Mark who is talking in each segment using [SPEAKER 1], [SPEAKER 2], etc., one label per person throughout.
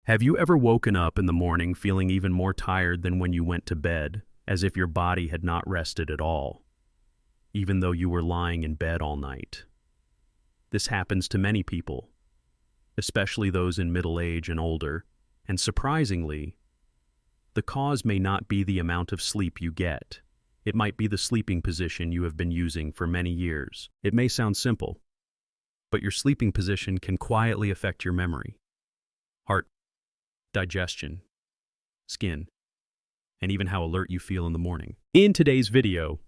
[SPEAKER 1] Have you ever woken up in the morning feeling even more tired than when you went to bed, as if your body had not rested at all, even though you were lying in bed all night? This happens to many people, especially those in middle age and older, and surprisingly, the cause may not be the amount of sleep you get. It might be the sleeping position you have been using for many years. It may sound simple, but your sleeping position can quietly affect your memory, heart, digestion, skin, and even how alert you feel in the morning. In today's video,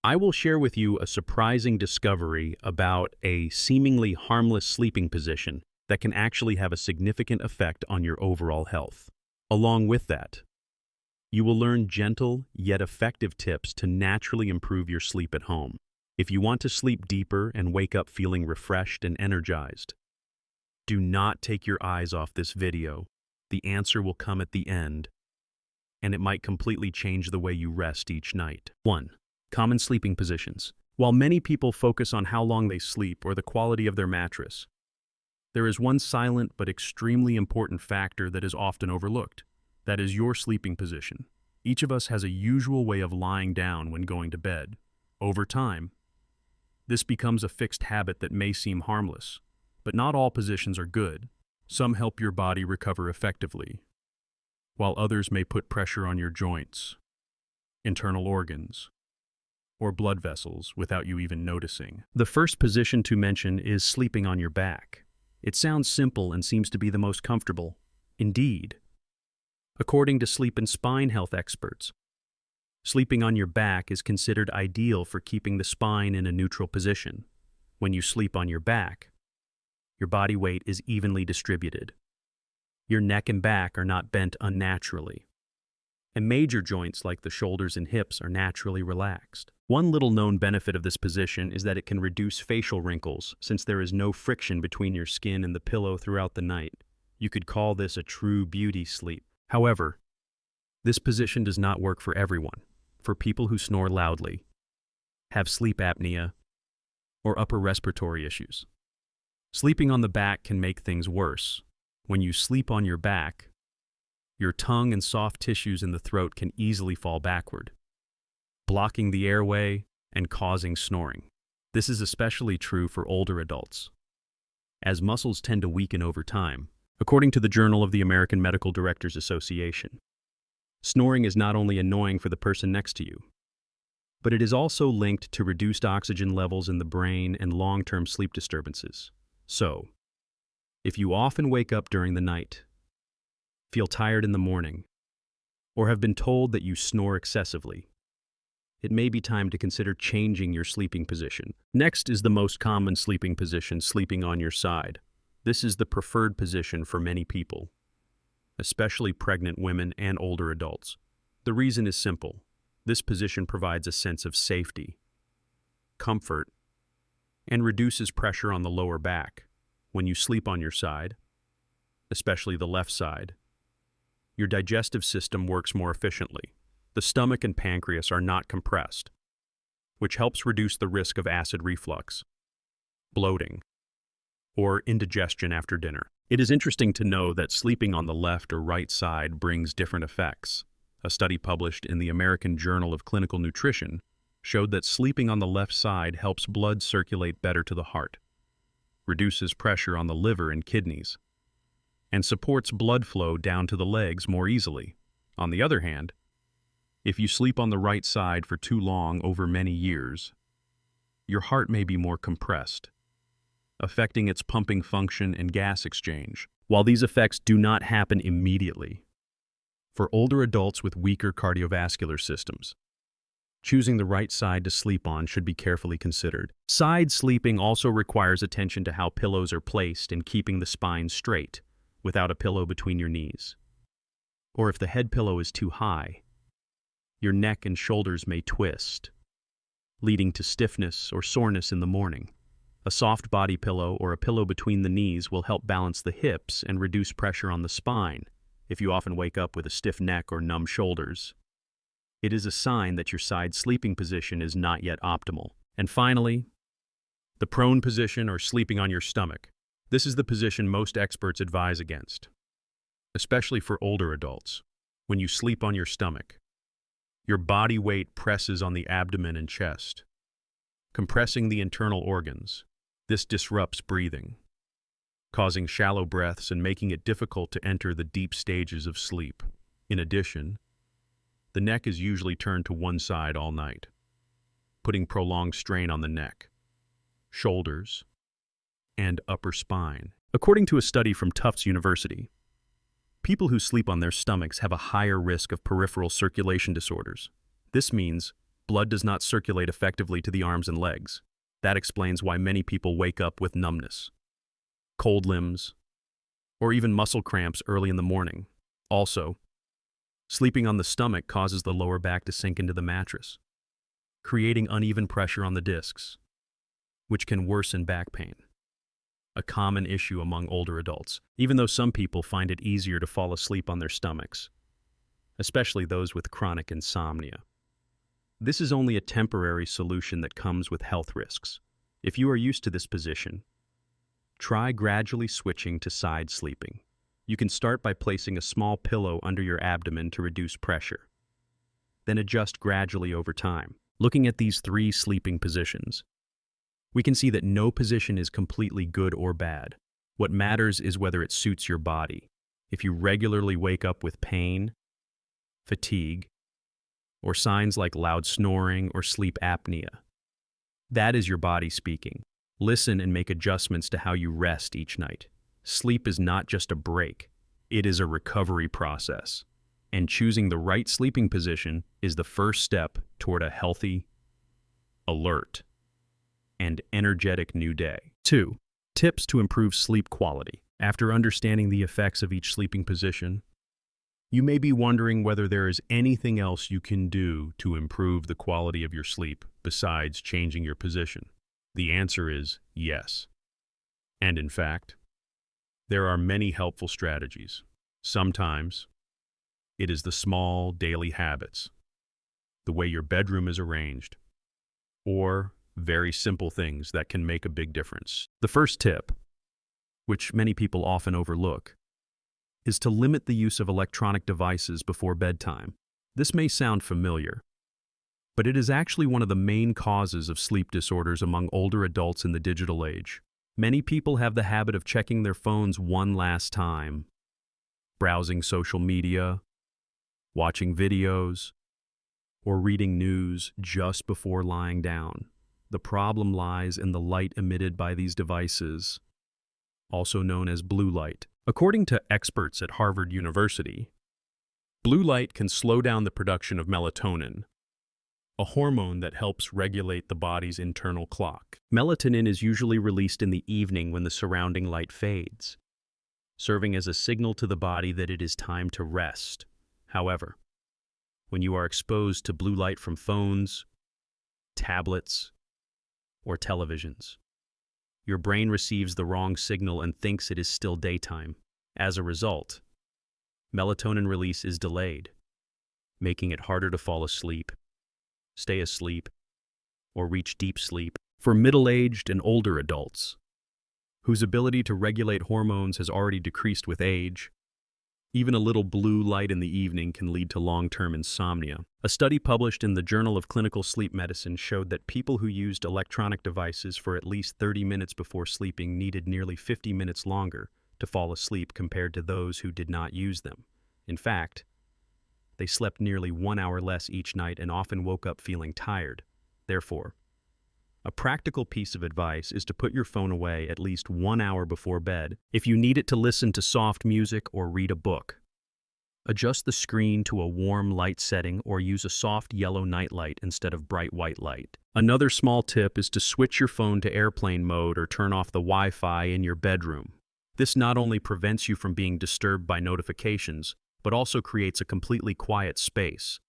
[SPEAKER 1] I will share with you a surprising discovery about a seemingly harmless sleeping position that can actually have a significant effect on your overall health. Along with that, you will learn gentle yet effective tips to naturally improve your sleep at home. If you want to sleep deeper and wake up feeling refreshed and energized, do not take your eyes off this video. The answer will come at the end, and it might completely change the way you rest each night. 1. Common sleeping positions. While many people focus on how long they sleep or the quality of their mattress, there is one silent but extremely important factor that is often overlooked. That is your sleeping position. Each of us has a usual way of lying down when going to bed. Over time, this becomes a fixed habit that may seem harmless, but not all positions are good. Some help your body recover effectively, while others may put pressure on your joints, internal organs, or blood vessels without you even noticing. The first position to mention is sleeping on your back. It sounds simple and seems to be the most comfortable. Indeed, according to sleep and spine health experts, sleeping on your back is considered ideal for keeping the spine in a neutral position. When you sleep on your back, your body weight is evenly distributed. Your neck and back are not bent unnaturally, and major joints like the shoulders and hips are naturally relaxed. One little known benefit of this position is that it can reduce facial wrinkles since there is no friction between your skin and the pillow throughout the night. You could call this a true beauty sleep. However, this position does not work for everyone. For people who snore loudly, have sleep apnea, or upper respiratory issues, sleeping on the back can make things worse. When you sleep on your back, your tongue and soft tissues in the throat can easily fall backward, blocking the airway and causing snoring. This is especially true for older adults, as muscles tend to weaken over time. According to the Journal of the American Medical Directors Association, snoring is not only annoying for the person next to you, but it is also linked to reduced oxygen levels in the brain and long-term sleep disturbances. So, if you often wake up during the night, feel tired in the morning, or have been told that you snore excessively, it may be time to consider changing your sleeping position. Next is the most common sleeping position, sleeping on your side. This is the preferred position for many people, especially pregnant women and older adults. The reason is simple. This position provides a sense of safety, comfort, and reduces pressure on the lower back. When you sleep on your side, especially the left side, your digestive system works more efficiently. The stomach and pancreas are not compressed, which helps reduce the risk of acid reflux, bloating, or indigestion after dinner. It is interesting to know that sleeping on the left or right side brings different effects. A study published in the American Journal of Clinical Nutrition showed that sleeping on the left side helps blood circulate better to the heart, reduces pressure on the liver and kidneys, and supports blood flow down to the legs more easily. On the other hand, if you sleep on the right side for too long over many years, your heart may be more compressed, affecting its pumping function and gas exchange. While these effects do not happen immediately, for older adults with weaker cardiovascular systems, choosing the right side to sleep on should be carefully considered. Side sleeping also requires attention to how pillows are placed and keeping the spine straight without a pillow between your knees. Or if the head pillow is too high, your neck and shoulders may twist, leading to stiffness or soreness in the morning. A soft body pillow or a pillow between the knees will help balance the hips and reduce pressure on the spine. If you often wake up with a stiff neck or numb shoulders, it is a sign that your side sleeping position is not yet optimal. And finally, the prone position or sleeping on your stomach. This is the position most experts advise against. especially for older adults. When you sleep on your stomach, your body weight presses on the abdomen and chest, compressing the internal organs. This disrupts breathing, causing shallow breaths and making it difficult to enter the deep stages of sleep. In addition, the neck is usually turned to one side all night, putting prolonged strain on the neck, shoulders, and upper spine. According to a study from Tufts University, people who sleep on their stomachs have a higher risk of peripheral circulation disorders. This means blood does not circulate effectively to the arms and legs. That explains why many people wake up with numbness, cold limbs, or even muscle cramps early in the morning. Also, sleeping on the stomach causes the lower back to sink into the mattress, creating uneven pressure on the discs, which can worsen back pain, a common issue among older adults, even though some people find it easier to fall asleep on their stomachs, especially those with chronic insomnia. This is only a temporary solution that comes with health risks. If you are used to this position, try gradually switching to side sleeping. You can start by placing a small pillow under your abdomen to reduce pressure, then adjust gradually over time. Looking at these 3 sleeping positions, we can see that no position is completely good or bad. What matters is whether it suits your body. If you regularly wake up with pain, fatigue, or signs like loud snoring or sleep apnea, that is your body speaking. Listen and make adjustments to how you rest each night. Sleep is not just a break, it is a recovery process. And choosing the right sleeping position is the first step toward a healthy, alert, and energetic new day. 2. Tips to improve sleep quality. After understanding the effects of each sleeping position, you may be wondering whether there is anything else you can do to improve the quality of your sleep besides changing your position. The answer is yes. And in fact, there are many helpful strategies. Sometimes, it is the small daily habits, the way your bedroom is arranged, or very simple things that can make a big difference. The first tip, which many people often overlook, is to limit the use of electronic devices before bedtime. This may sound familiar, but it is actually one of the main causes of sleep disorders among older adults in the digital age. Many people have the habit of checking their phones one last time, browsing social media, watching videos, or reading news just before lying down. The problem lies in the light emitted by these devices, also known as blue light. According to experts at Harvard University, blue light can slow down the production of melatonin, a hormone that helps regulate the body's internal clock. Melatonin is usually released in the evening when the surrounding light fades, serving as a signal to the body that it is time to rest. However, when you are exposed to blue light from phones, tablets, or televisions, your brain receives the wrong signal and thinks it is still daytime. As a result, melatonin release is delayed, making it harder to fall asleep, stay asleep, or reach deep sleep. For middle-aged and older adults, whose ability to regulate hormones has already decreased with age, even a little blue light in the evening can lead to long-term insomnia. A study published in the Journal of Clinical Sleep Medicine showed that people who used electronic devices for at least 30 minutes before sleeping needed nearly 50 minutes longer to fall asleep compared to those who did not use them. In fact, they slept nearly 1 hour less each night and often woke up feeling tired. Therefore, a practical piece of advice is to put your phone away at least 1 hour before bed. If you need it to listen to soft music or read a book, adjust the screen to a warm light setting or use a soft yellow nightlight instead of bright white light. Another small tip is to switch your phone to airplane mode or turn off the Wi-Fi in your bedroom. This not only prevents you from being disturbed by notifications, but also creates a completely quiet space,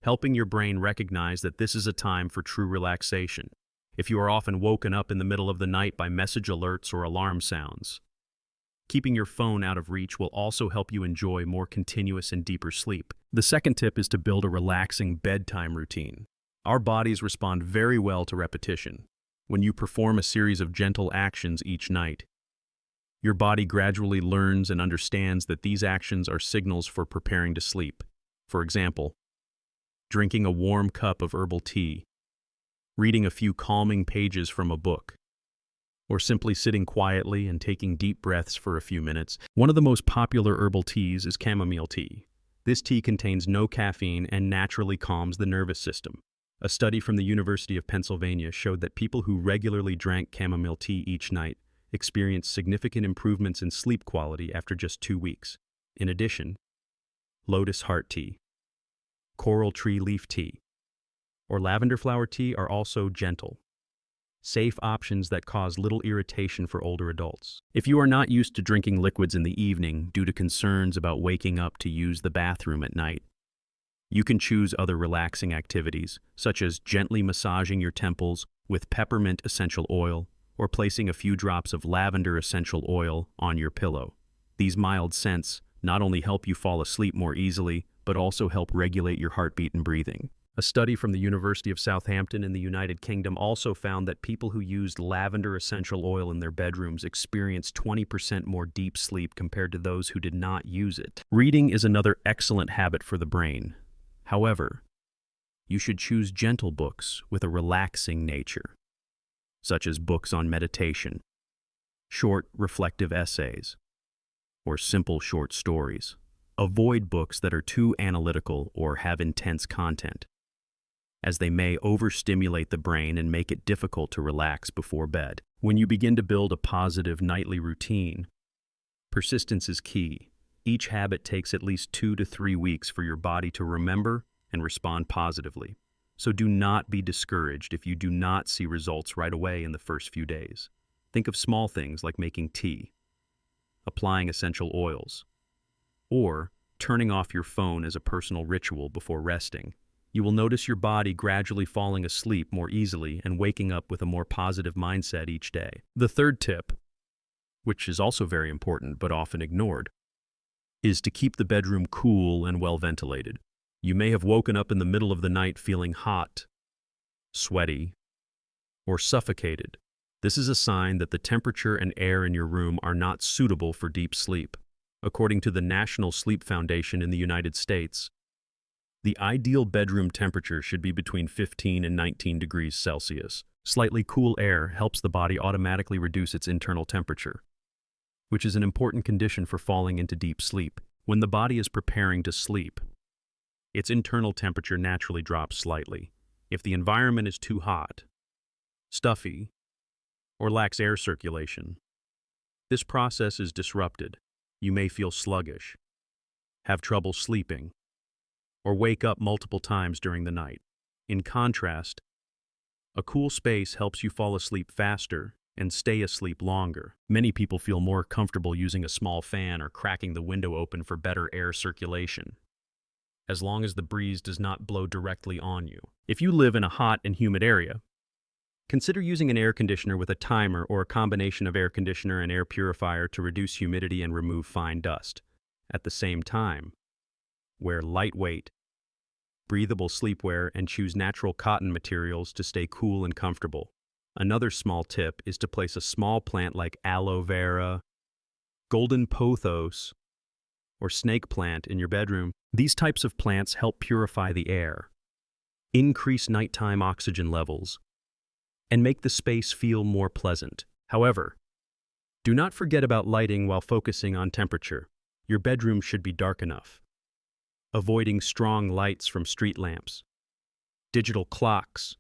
[SPEAKER 1] helping your brain recognize that this is a time for true relaxation. If you are often woken up in the middle of the night by message alerts or alarm sounds, keeping your phone out of reach will also help you enjoy more continuous and deeper sleep. The second tip is to build a relaxing bedtime routine. Our bodies respond very well to repetition. When you perform a series of gentle actions each night, Your body gradually learns and understands that these actions are signals for preparing to sleep. For example, drinking a warm cup of herbal tea, reading a few calming pages from a book, or simply sitting quietly and taking deep breaths for a few minutes. One of the most popular herbal teas is chamomile tea. This tea contains no caffeine and naturally calms the nervous system. A study from the University of Pennsylvania showed that people who regularly drank chamomile tea each night experienced significant improvements in sleep quality after just 2 weeks. In addition, lotus heart tea, coral tree leaf tea, or lavender flower tea are also gentle, safe options that cause little irritation for older adults. If you are not used to drinking liquids in the evening due to concerns about waking up to use the bathroom at night, you can choose other relaxing activities, such as gently massaging your temples with peppermint essential oil or placing a few drops of lavender essential oil on your pillow. These mild scents not only help you fall asleep more easily, but also help regulate your heartbeat and breathing. A study from the University of Southampton in the United Kingdom also found that people who used lavender essential oil in their bedrooms experienced 20% more deep sleep compared to those who did not use it. Reading is another excellent habit for the brain. However, you should choose gentle books with a relaxing nature, such as books on meditation, short, reflective essays, or simple short stories. Avoid books that are too analytical or have intense content, as they may overstimulate the brain and make it difficult to relax before bed. When you begin to build a positive nightly routine, persistence is key. Each habit takes at least 2 to 3 weeks for your body to remember and respond positively. So do not be discouraged if you do not see results right away in the first few days. Think of small things like making tea, applying essential oils, or turning off your phone as a personal ritual before resting. You will notice your body gradually falling asleep more easily and waking up with a more positive mindset each day. The third tip, which is also very important but often ignored, is to keep the bedroom cool and well ventilated. You may have woken up in the middle of the night feeling hot, sweaty, or suffocated. This is a sign that the temperature and air in your room are not suitable for deep sleep. According to the National Sleep Foundation in the United States, the ideal bedroom temperature should be between 15 and 19 degrees Celsius. Slightly cool air helps the body automatically reduce its internal temperature, which is an important condition for falling into deep sleep. When the body is preparing to sleep, its internal temperature naturally drops slightly. If the environment is too hot, stuffy, or lacks air circulation, this process is disrupted. You may feel sluggish, have trouble sleeping, or wake up multiple times during the night. In contrast, a cool space helps you fall asleep faster and stay asleep longer. Many people feel more comfortable using a small fan or cracking the window open for better air circulation, as long as the breeze does not blow directly on you. If you live in a hot and humid area, consider using an air conditioner with a timer or a combination of air conditioner and air purifier to reduce humidity and remove fine dust. At the same time, wear lightweight, breathable sleepwear and choose natural cotton materials to stay cool and comfortable. Another small tip is to place a small plant like aloe vera, golden pothos, or snake plant in your bedroom. These types of plants help purify the air, increase nighttime oxygen levels, and make the space feel more pleasant. However, do not forget about lighting while focusing on temperature. Your bedroom should be dark enough, avoiding strong lights from street lamps, digital clocks,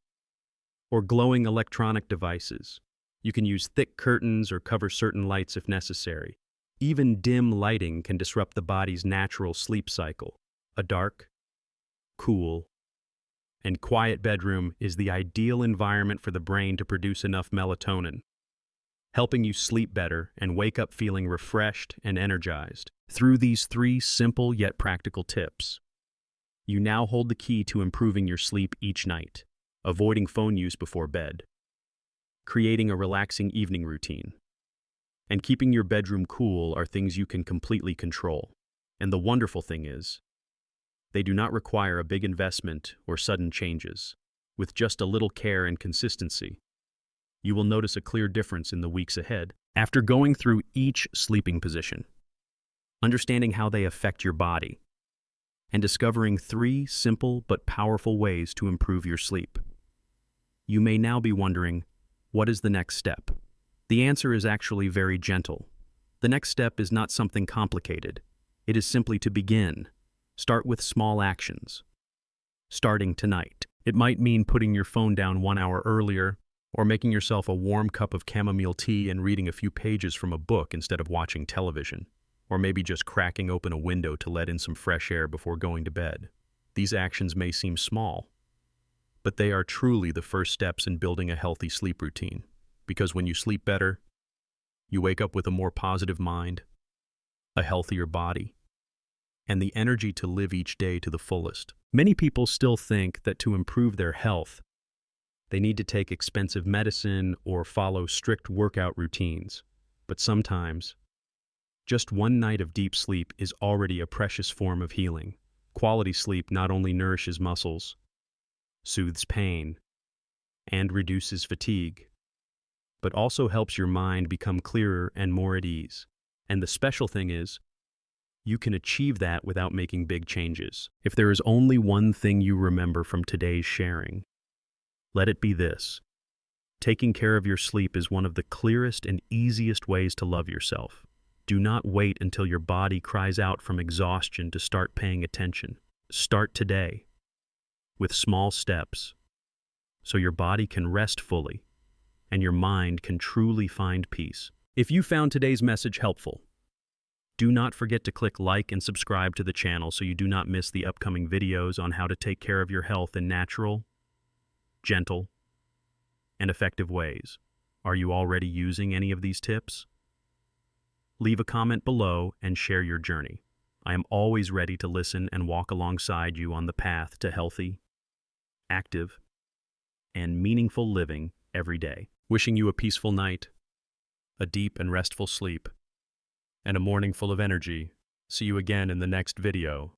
[SPEAKER 1] or glowing electronic devices. You can use thick curtains or cover certain lights if necessary. Even dim lighting can disrupt the body's natural sleep cycle. A dark, cool, and quiet bedroom is the ideal environment for the brain to produce enough melatonin, helping you sleep better and wake up feeling refreshed and energized. Through these 3 simple yet practical tips, you now hold the key to improving your sleep each night. Avoiding phone use before bed, creating a relaxing evening routine, and keeping your bedroom cool are things you can completely control. And the wonderful thing is, they do not require a big investment or sudden changes. With just a little care and consistency, you will notice a clear difference in the weeks ahead. After going through each sleeping position, understanding how they affect your body, and discovering 3 simple but powerful ways to improve your sleep, you may now be wondering, what is the next step? The answer is actually very gentle. The next step is not something complicated. It is simply to begin. Start with small actions. Starting tonight. It might mean putting your phone down 1 hour earlier, or making yourself a warm cup of chamomile tea and reading a few pages from a book instead of watching television. Or maybe just cracking open a window to let in some fresh air before going to bed. These actions may seem small, but they are truly the first steps in building a healthy sleep routine. Because when you sleep better, you wake up with a more positive mind, a healthier body, and the energy to live each day to the fullest. Many people still think that to improve their health, they need to take expensive medicine or follow strict workout routines. But sometimes, just 1 night of deep sleep is already a precious form of healing. Quality sleep not only nourishes muscles, soothes pain, and reduces fatigue, but also helps your mind become clearer and more at ease. And the special thing is, you can achieve that without making big changes. If there is only one thing you remember from today's sharing, let it be this. Taking care of your sleep is one of the clearest and easiest ways to love yourself. Do not wait until your body cries out from exhaustion to start paying attention. Start today, with small steps, so your body can rest fully and your mind can truly find peace. If you found today's message helpful, do not forget to click like and subscribe to the channel so you do not miss the upcoming videos on how to take care of your health in natural, gentle, and effective ways. Are you already using any of these tips? Leave a comment below and share your journey. I am always ready to listen and walk alongside you on the path to healthy, active, and meaningful living every day. Wishing you a peaceful night, a deep and restful sleep, and a morning full of energy. See you again in the next video.